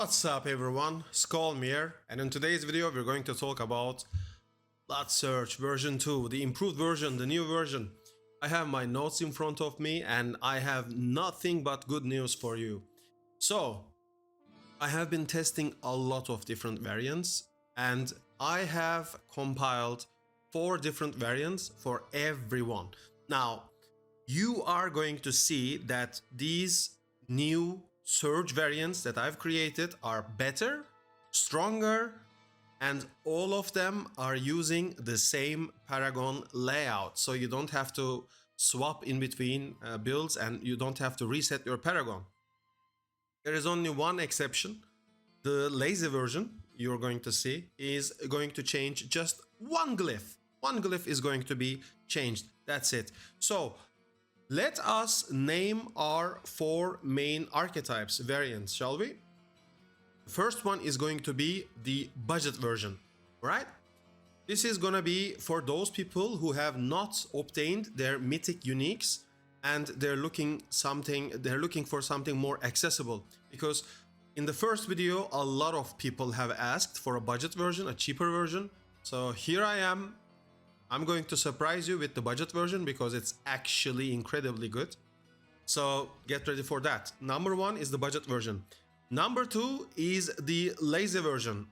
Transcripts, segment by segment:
What's up everyone, SKULM here, and in today's video we're going to talk about Blood Search version 2, the improved version, the new version. I have my notes in front of me and I have nothing but good news for you. So, I have been testing a lot of different variants and I have compiled 4 different variants for everyone. Now, you are going to see that these new Surge variants that I've created are better, stronger, and all of them are using the same Paragon layout. So you don't have to swap in between builds and you don't have to reset your Paragon. There is only one exception. The lazy version you're going to see is going to change just one glyph. One glyph is going to be changed. That's it. So let us name our 4 main archetypes variants, shall we? The first one is going to be the budget version, right? This is gonna be for those people who have not obtained their mythic uniques and they're looking for something more accessible, because in the first video a lot of people have asked for a budget version, a cheaper version. So here I am. I'm going to surprise you with the budget version because it's actually incredibly good. So get ready for that. Number 1 is the budget version. Number 2 is the lazy version.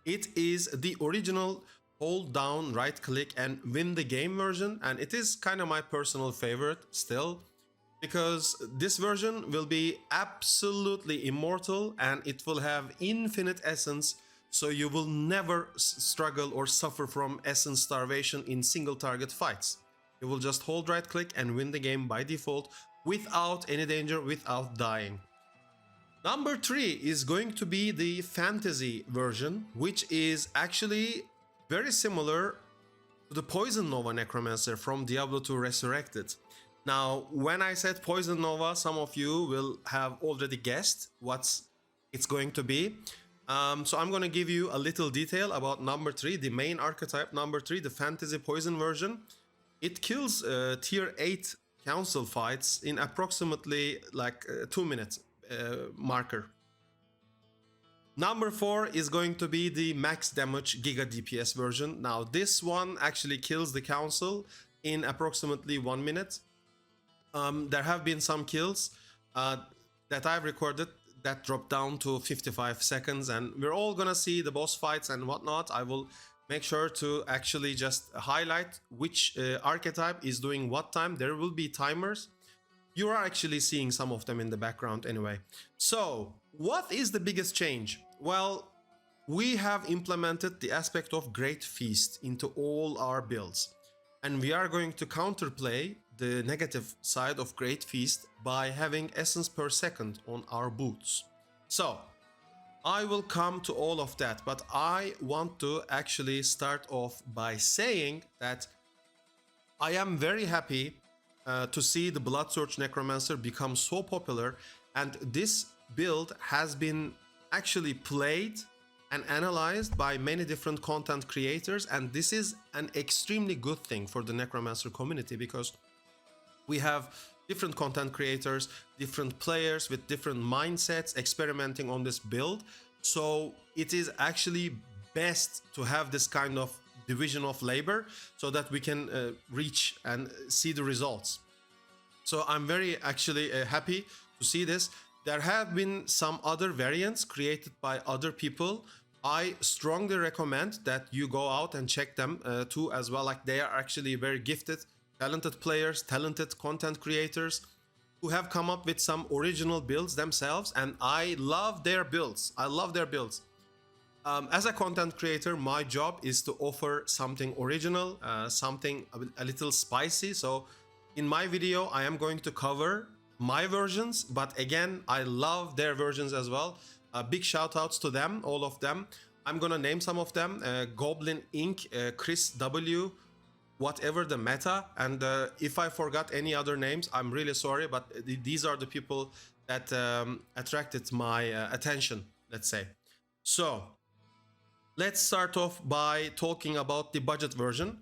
It is the original hold down, right click and win the game version. And it is kind of my personal favorite still, because this version will be absolutely immortal and it will have infinite essence. So you will never struggle or suffer from essence starvation in single target fights. You will just hold right click and win the game by default without any danger, without dying. Number 3 is going to be the fantasy version, which is actually very similar to the Poison Nova Necromancer from Diablo 2 Resurrected. Now, when I said Poison Nova, some of you will have already guessed what it's going to be. So I'm going to give you a little detail about number 3, the main archetype number 3, the fantasy poison version. It kills tier 8 council fights in approximately like 2 minutes marker. Number 4 is going to be the max damage GIGA DPS version. Now this one actually kills the council in approximately 1 minute. There have been some kills that I've recorded that dropped down to 55 seconds, and we're all gonna see the boss fights and whatnot. I will make sure to actually just highlight which archetype is doing what time. There will be timers. You are actually seeing some of them in the background anyway. So what is the biggest change? Well, we have implemented the aspect of Great Feast into all our builds, and we are going to counterplay the negative side of Great Feast by having essence per second on our boots. So I will come to all of that, but I want to actually start off by saying that I am very happy to see the Blood Search Necromancer become so popular, and this build has been actually played and analyzed by many different content creators, and this is an extremely good thing for the Necromancer community, because we have different content creators, different players with different mindsets experimenting on this build. So it is actually best to have this kind of division of labor so that we can reach and see the results. So I'm very actually happy to see this. There have been some other variants created by other people. I strongly recommend that you go out and check them too as well. Like, they are actually very gifted, talented players, talented content creators who have come up with some original builds themselves, and I love their builds. I love their builds. As a content creator, my job is to offer something original, something a little spicy. So in my video, I am going to cover my versions, but again, I love their versions as well. Big shout outs to them, all of them. I'm gonna name some of them: Goblin Inc., Chris W., whatever the meta, and if I forgot any other names, I'm really sorry, but these are the people that attracted my attention, let's say. So let's start off by talking about the budget version.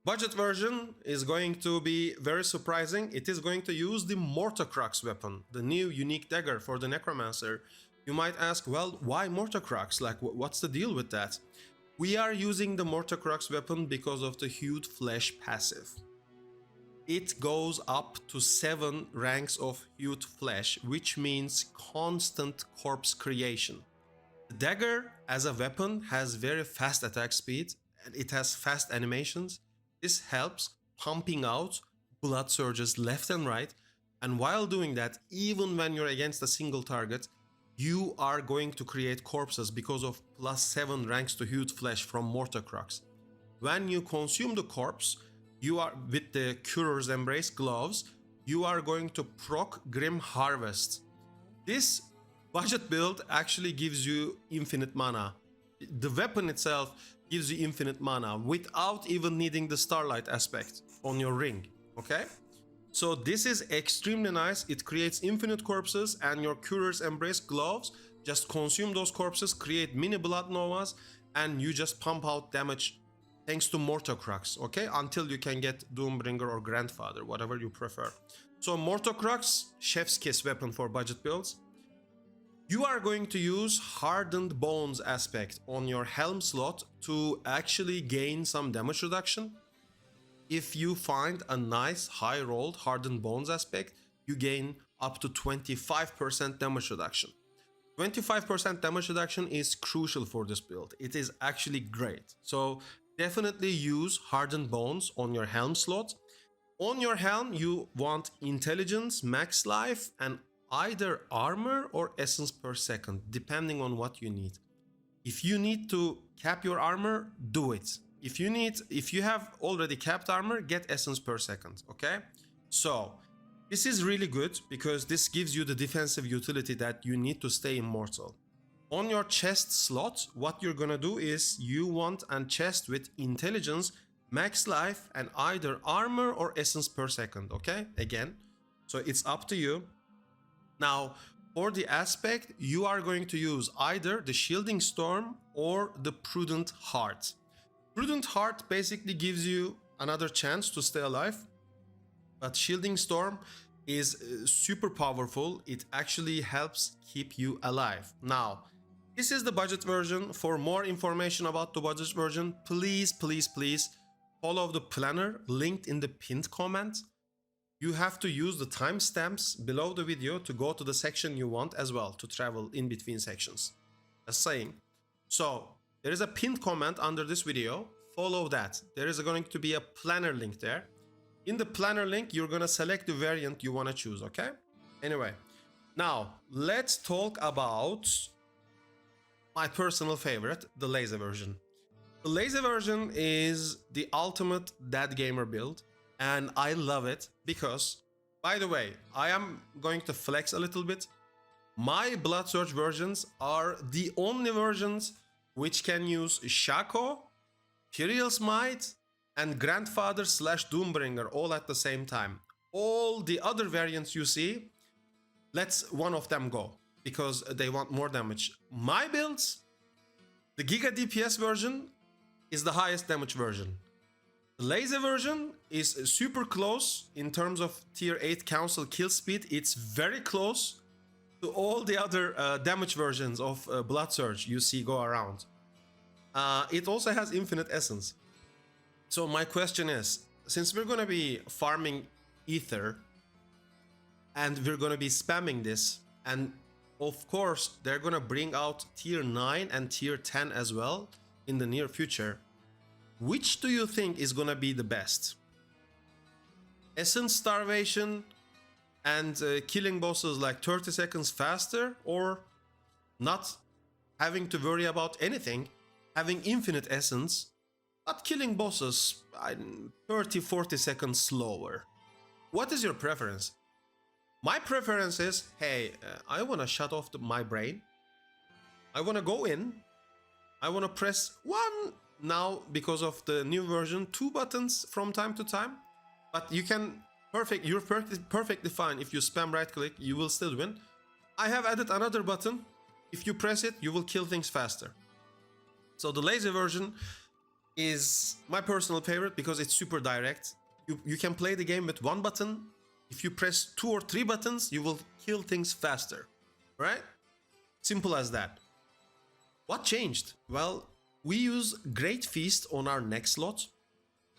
Budget version is going to be very surprising. It is going to use the Mortocrux weapon, the new unique dagger for the Necromancer, You might ask, well, why Mortarcrux? Like, what's the deal with that? We are using the Mortarcrux weapon because of the Hued Flesh passive. It goes up to 7 ranks of Hued Flesh, which means constant corpse creation. The dagger as a weapon has very fast attack speed and it has fast animations. This helps pumping out blood surges left and right, and while doing that, even when you're against a single target, you are going to create corpses because of +7 ranks to Hued Flesh from Mortarcrux. When you consume the corpse, you are with the Curer's Embrace gloves, you are going to proc Grim Harvest. This budget build actually gives you infinite mana. The weapon itself gives you infinite mana without even needing the Starlight aspect on your ring, okay? So this is extremely nice. It creates infinite corpses, and your Curer's Embrace gloves just consume those corpses, create mini blood novas, and you just pump out damage thanks to Mortarcrux, okay? Until you can get Doombringer or Grandfather, whatever you prefer. So Mortarcrux, chef's kiss weapon for budget builds. You are going to use Hardened Bones aspect on your helm slot to actually gain some damage reduction. If you find a nice high rolled Hardened Bones aspect, you gain up to 25% damage reduction. 25% damage reduction is crucial for this build. It is actually great. So definitely use Hardened Bones on your helm slot. On your helm, you want Intelligence, Max Life, and either Armor or Essence per second, depending on what you need. If you need to cap your armor, do it. If you have already capped armor, get Essence per second, okay? So this is really good because this gives you the defensive utility that you need to stay immortal. On your chest slot, what you're gonna do is you want a chest with Intelligence, Max Life, and either Armor or Essence per second, okay? Again, so it's up to you. Now, for the aspect, you are going to use either the Shielding Storm or the Prudent Heart. Prudent Heart basically gives you another chance to stay alive, but Shielding Storm is super powerful. It actually helps keep you alive. Now, this is the budget version. For more information about the budget version, please follow the planner linked in the pinned comment. You have to use the timestamps below the video to go to the section you want as well, to travel in between sections. Just saying. So there is a pinned comment under this video. Follow that. There is going to be a planner link there. In the planner link, you're gonna select the variant you want to choose, okay? Anyway, now let's talk about my personal favorite, the lazy version. The lazy version is the ultimate dead gamer build, and I love it because, by the way, I am going to flex a little bit. My Blood Surge versions are the only versions which can use Shaco, Imperial Smite, and Grandfather / Doombringer all at the same time. All the other variants you see, let's one of them go because they want more damage. My builds, the GIGA DPS version is the highest damage version. The lazy version is super close in terms of tier 8 council kill speed. It's very close to all the other damage versions of Blood Surge you see go around. It also has infinite essence. So my question is, since we're gonna be farming ether and we're gonna be spamming this, and of course they're gonna bring out tier 9 and tier 10 as well in the near future, which do you think is gonna be the best? Essence starvation and killing bosses like 30 seconds faster, or not having to worry about anything, having infinite essence, but killing bosses 30-40 seconds slower? What is your preference? My preference is, hey, I want to shut off my brain. I want to go in. I want to press one, now because of the new version, 2 buttons from time to time. But you can, you're perfectly fine. If you spam right click, you will still win. I have added another button. If you press it, you will kill things faster. So the lazy version is my personal favorite because it's super direct. You can play the game with 1 button. If you press 2 or 3 buttons, you will kill things faster, right? Simple as that. What changed? Well, we use Great Feast on our next slot,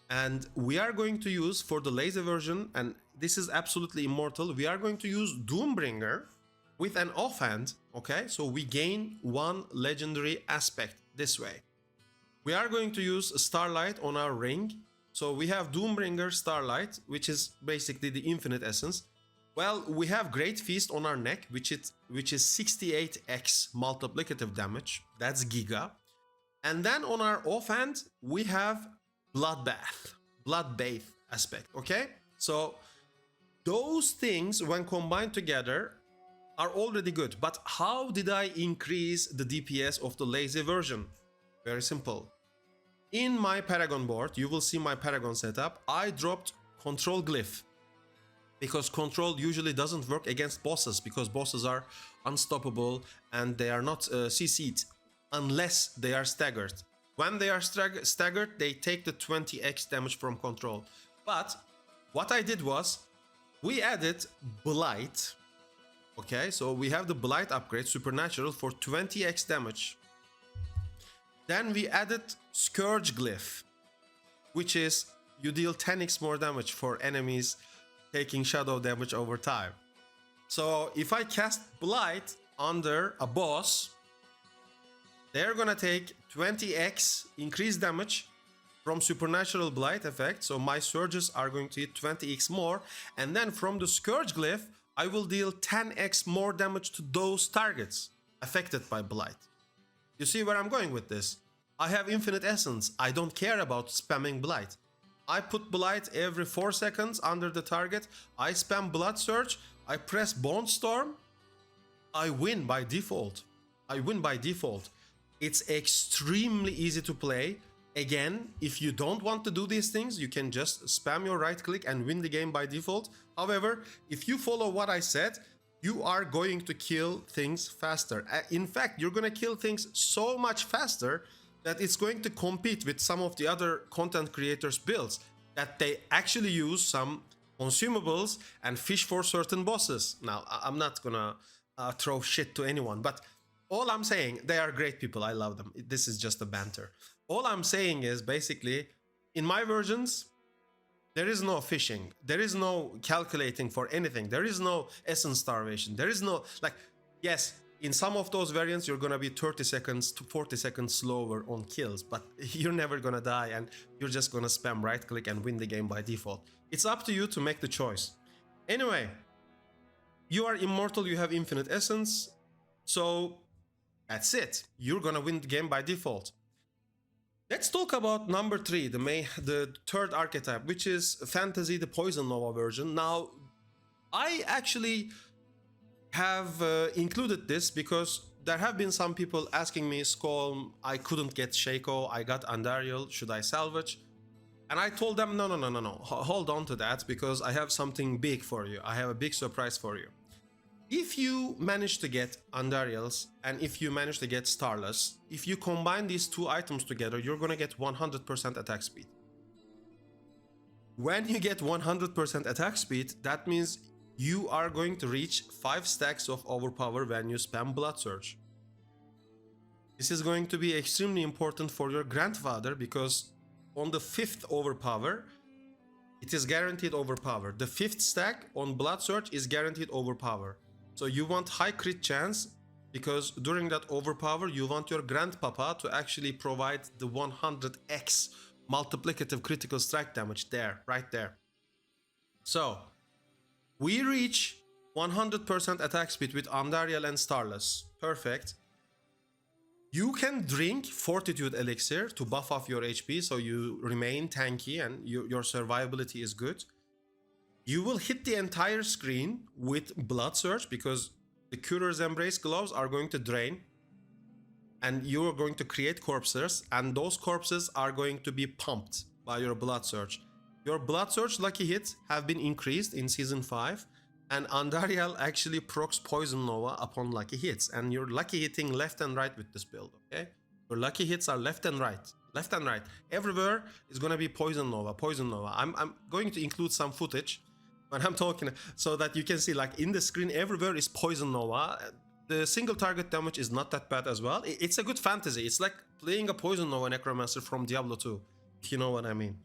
and we are going to use for the lazy version, and this is absolutely immortal, we are going to use Doombringer with an offhand, okay? So we gain one legendary aspect this way. We are going to use Starlight on our ring. So we have Doombringer Starlight, which is basically the infinite essence. Well, we have Great Feast on our neck, which is 68x multiplicative damage. That's GIGA. And then on our offhand, we have Bloodbath aspect, okay? So those things, when combined together, are already good. But how did I increase the DPS of the lazy version? Very simple. In my Paragon board, you will see my Paragon setup, I dropped Control Glyph. Because Control usually doesn't work against bosses, because bosses are unstoppable and they are not CC'd unless they are staggered. When they are staggered, they take the 20x damage from Control. But what I did was, we added Blight. Okay, so we have the Blight upgrade, Supernatural, for 20x damage. Then we added Scourge Glyph, which is you deal 10x more damage for enemies taking shadow damage over time. So if I cast Blight under a boss, they're gonna take 20x increased damage from Supernatural Blight effect, so my surges are going to hit 20x more, and then from the Scourge Glyph, I will deal 10x more damage to those targets affected by Blight. You see where I'm going with this? I have infinite essence. I don't care about spamming Blight. I put Blight every 4 seconds under the target. I spam Blood Surge. I press Bone Storm. I win by default. I win by default. It's extremely easy to play. Again, if you don't want to do these things, you can just spam your right click and win the game by default. However, if you follow what I said, you are going to kill things faster. In fact, you're going to kill things so much faster that it's going to compete with some of the other content creators' builds, that they actually use some consumables and fish for certain bosses. Now, I'm not gonna throw shit to anyone, but all I'm saying, they are great people, I love them. This is just a banter. All I'm saying is, basically, in my versions, there is no fishing, there is no calculating for anything, there is no essence starvation, there is no, like, yes, in some of those variants, you're gonna be 30 seconds to 40 seconds slower on kills, but you're never gonna die and you're just gonna spam right click and win the game by default. It's up to you to make the choice. Anyway, you are immortal, you have infinite essence, so that's it. You're gonna win the game by default. Let's talk about number 3, the third archetype, which is Fantasy, the Poison Nova version. Now, I actually have included this because there have been some people asking me, SKULM, I couldn't get Shaco, I got Andariel, should I salvage? And I told them, no, hold on to that, because I have something big for you. I have a big surprise for you. If you manage to get Andariels and if you manage to get Starless, if you combine these two items together, you're gonna get 100% attack speed. When you get 100% attack speed, that means you are going to reach 5 stacks of overpower when you spam Blood Surge. This is going to be extremely important for your grandfather, because on the 5th overpower, it is guaranteed overpower. The 5th stack on Blood Surge is guaranteed overpower. So you want high crit chance, because during that overpower, you want your grandpapa to actually provide the 100x multiplicative critical strike damage there, right there. So we reach 100% attack speed with Andariel and Starless. Perfect. You can drink Fortitude Elixir to buff off your HP, so you remain tanky and your survivability is good. You will hit the entire screen with Blood Surge, because the Curer's Embrace gloves are going to drain. And you are going to create corpses, and those corpses are going to be pumped by your Blood Surge. Your Blood Surge lucky hits have been increased in Season 5, and Andariel actually procs Poison Nova upon lucky hits, and you're lucky hitting left and right with this build, okay? Your lucky hits are left and right. Left and right. Everywhere is gonna be Poison Nova, Poison Nova. I'm going to include some footage when I'm talking, so that you can see, like, in the screen everywhere is Poison Nova. the single target damage is not that bad as well. It's a good fantasy. It's like playing a Poison Nova Necromancer from Diablo 2, if you know what I mean.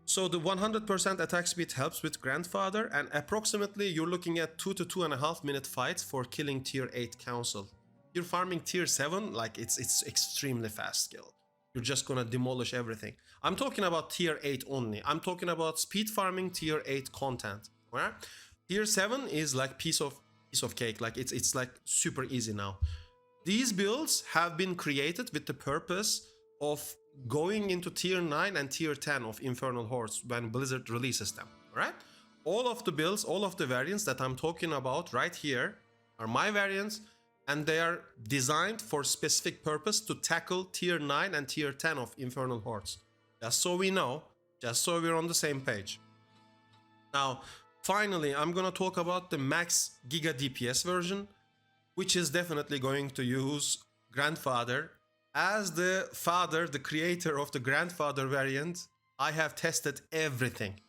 So the 100% attack speed helps with Grandfather, and approximately you're looking at 2 to 2.5 minute fights for killing tier 8 council. You're farming tier 7, like it's extremely fast skill. You're just gonna demolish everything. I'm talking about tier 8 only. I'm talking about speed farming tier 8 content. Right? Tier 7 is like piece of cake. Like it's like super easy now. These builds have been created with the purpose of going into tier 9 and tier 10 of Infernal Hordes when Blizzard releases them. Right? All of the builds, all of the variants that I'm talking about right here are my variants, and they are designed for specific purpose to tackle tier 9 and tier 10 of Infernal Hordes. Just so we know, just so we're on the same page. Now, finally, I'm gonna talk about the max GIGA DPS version, which is definitely going to use Grandfather. As the father, the creator of the Grandfather variant, I have tested everything.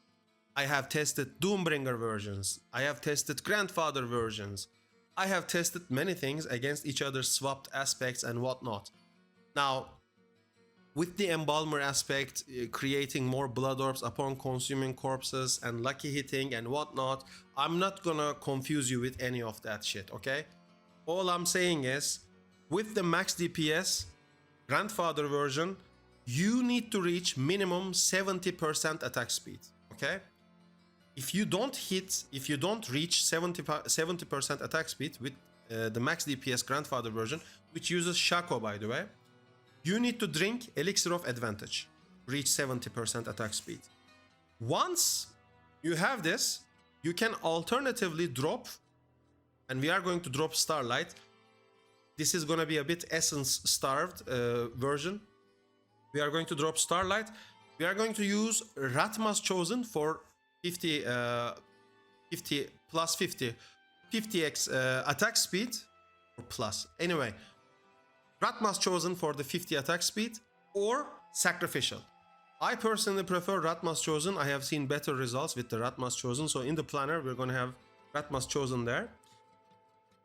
I have tested Doombringer versions. I have tested Grandfather versions. I have tested many things against each other's swapped aspects and whatnot. Now, with the Embalmer aspect, creating more blood orbs upon consuming corpses and lucky hitting and whatnot, I'm not gonna confuse you with any of that shit, okay? All I'm saying is, with the max DPS Grandfather version, you need to reach minimum 70% attack speed, okay? If you don't reach 70% attack speed with the max DPS Grandfather version, which uses Shaco by the way, you need to drink Elixir of Advantage, reach 70% attack speed. Once you have this, you can alternatively drop, and we are going to drop Starlight. This is going to be a bit essence starved version. We are going to drop Starlight. We are going to use Ratma's Chosen for 50x attack speed, or plus. Anyway, Ratma's Chosen for the 50 attack speed, or Sacrificial. I personally prefer Ratma's Chosen. I have seen better results with the Ratma's Chosen, so in the planner we're going to have Ratma's Chosen there.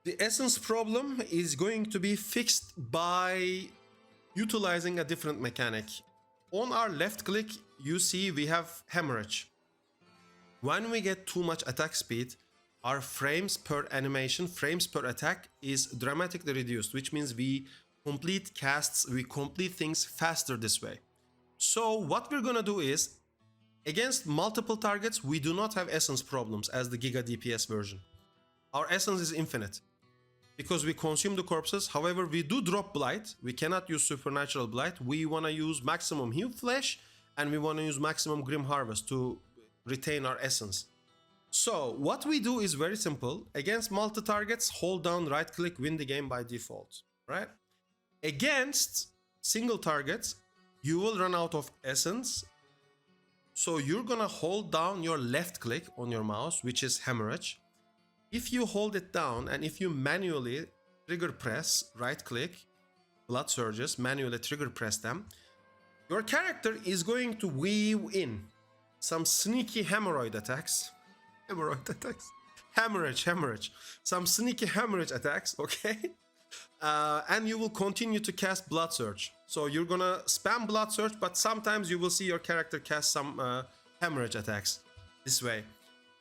The essence problem is going to be fixed by utilizing a different mechanic. On our left click, you see we have Hemorrhage. When we get too much attack speed, our frames per animation, frames per attack is dramatically reduced, which means we complete casts, we complete things faster this way. So what we're gonna do is, against multiple targets, we do not have essence problems as the GIGA DPS version. Our essence is infinite because we consume the corpses. However, we do drop Blight. We cannot use Supernatural Blight. We wanna use maximum Hew Flesh, and we wanna use maximum Grim Harvest to retain our essence. So what we do is very simple. Against multi-targets, hold down right click, win the game by default, right? Against single targets, you will run out of essence. So you're gonna hold down your left click on your mouse, which is Hemorrhage. If you hold it down and if you manually trigger press, right click, Blood Surges, manually trigger press them, your character is going to weave in some sneaky hemorrhoid attacks. Hemorrhage. Some sneaky hemorrhage attacks, okay? And you will continue to cast Blood Surge. So you're gonna spam Blood Surge, but sometimes you will see your character cast some hemorrhage attacks this way,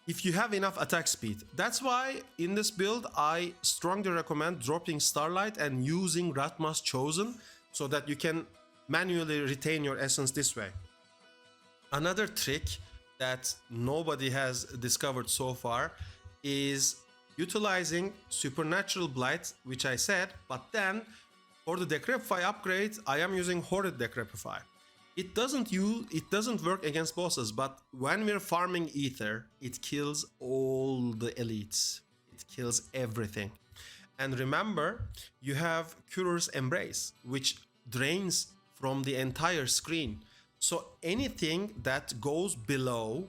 if you have enough attack speed. That's why in this build I strongly recommend dropping Starlight and using Ratma's Chosen so that you can manually retain your essence this way. Another trick that nobody has discovered so far is utilizing Supernatural Blight, which I said, but then for the Decrepify upgrade, I am using Horrid Decrepify. It doesn't work against bosses, but when we're farming Ether, it kills all the elites. It kills everything. And remember, you have Curer's Embrace, which drains from the entire screen. So anything that goes below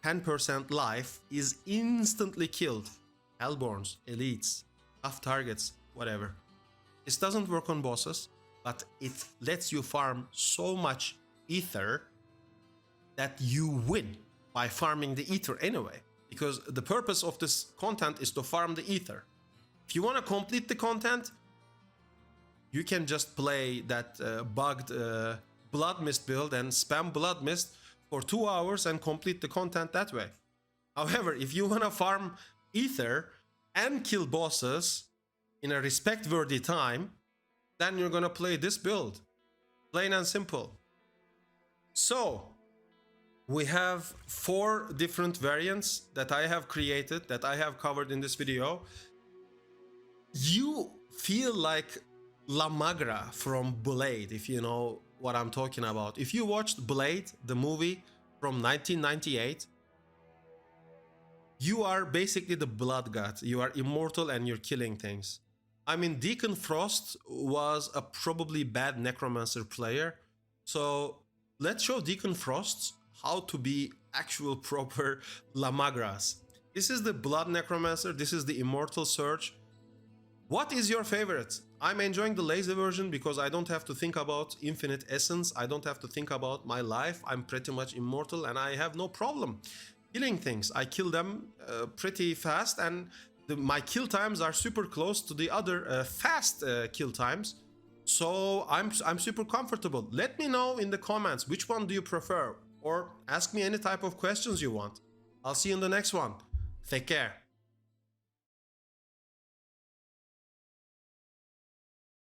10% life is instantly killed. Hellborns, elites, tough targets, whatever. This doesn't work on bosses, but it lets you farm so much ether that you win by farming the ether anyway. Because the purpose of this content is to farm the ether. If you want to complete the content, you can just play that bugged Blood Mist build and spam Blood Mist for 2 hours and complete the content that way. However, if you want to farm Ether and kill bosses in a respect-worthy time, then you're gonna play this build. Plain and simple. So, we have 4 different variants that I have created, that I have covered in this video. You feel like La Magra from Blade, if you know what I'm talking about. If you watched Blade, the movie from 1998, you are basically the blood god. You are immortal and you're killing things. I mean, Deacon Frost was a probably bad Necromancer player. So let's show Deacon Frost how to be actual proper La Magras. This is the Blood Necromancer. This is the Immortal Surge. What is your favorite? I'm enjoying the lazy version because I don't have to think about infinite essence. I don't have to think about my life. I'm pretty much immortal and I have no problem killing things. I kill them pretty fast, and my kill times are super close to the other fast kill times. So I'm super comfortable. Let me know in the comments which one do you prefer, or ask me any type of questions you want. I'll see you in the next one. Take care.